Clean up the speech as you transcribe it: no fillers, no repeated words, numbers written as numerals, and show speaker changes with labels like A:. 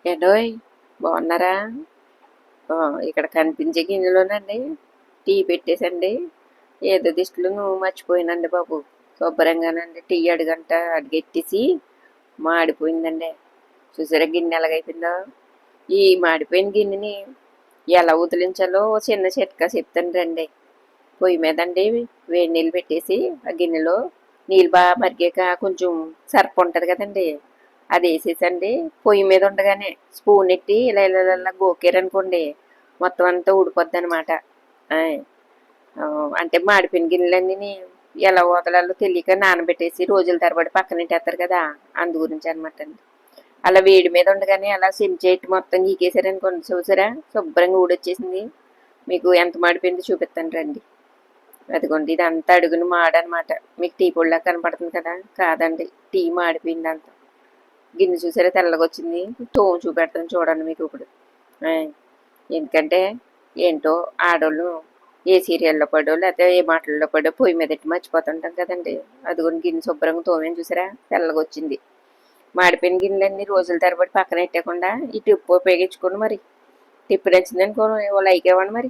A: ఏండోయ్ బాగున్నారా? ఆ, ఇక్కడ కనిపించే గిన్నెలోనండి టీ పెట్టేసండి. ఏదో దిష్టిలో నువ్వు మర్చిపోయినండి బాబు. శుభ్రంగానండి టీ అడుగంట అడిగెట్టేసి మాడిపోయిందండి. చూసారా గిన్నె ఎలాగైపోయిందో? ఈ మాడిపోయిన గిన్నెని ఎలా వదిలించాలో ఓ చిన్న చిట్కా చెప్తాను రండి. పొయ్యి మీదండి వేడి నీళ్ళు పెట్టేసి ఆ గిన్నెలో నీళ్ళు బాగా మరిగాక కొంచెం సర్ప ఉంటుంది కదండి, అది వేసేసండి. పొయ్యి మీద ఉండగానే స్పూన్ ఎట్టి ఇలా ఇలా ఇలా గోకారనుకోండి, మొత్తం అంతా ఊడిపోద్ది అనమాట. అంటే మాడిపోయిన గిన్నెలన్నీ ఎలా వదలాలో తెలియక నానబెట్టేసి రోజుల తరబడి పక్కన పెట్టేస్తారు కదా, అందు గురించి అనమాట అండి. అలా వేడి మీద ఉండగానే అలా చెంచేటి మొత్తం గీకేసారనుకోండి, చూసారా శుభ్రంగా ఊడొచ్చేసింది. మీకు ఎంత మాడిపోయిందో చూపిస్తాను రండి. అదిగోండి ఇదంతా అడుగుని మాడనమాట. మీకు టీ పొడిలా కనపడుతుంది కదా, కాదండి, టీ మాడిపోయింది అంత. గిన్నె చూసారా తెల్లగా వచ్చింది. తోము చూపెడతాను చూడండి మీకు ఇప్పుడు. ఎందుకంటే ఏంటో ఆడోళ్ళు ఏ సీరియల్లో పడో లేకపోతే ఏ మాటల్లో పడో పొయ్యి మీద ఎట్టి మర్చిపోతుంటాం కదండి. అదిగోని గిన్నె శుభ్రంగా తోమేని చూసారా తెల్లగా వచ్చింది. మాడిపోయిన గిన్నెలన్నీ రోజుల తరబడి పక్కన పెట్టకుండా ఈ టిప్పు ఉపయోగించుకోండి. మరి టిప్పు నచ్చిందనుకో లైక్ ఇవ్వండి మరి.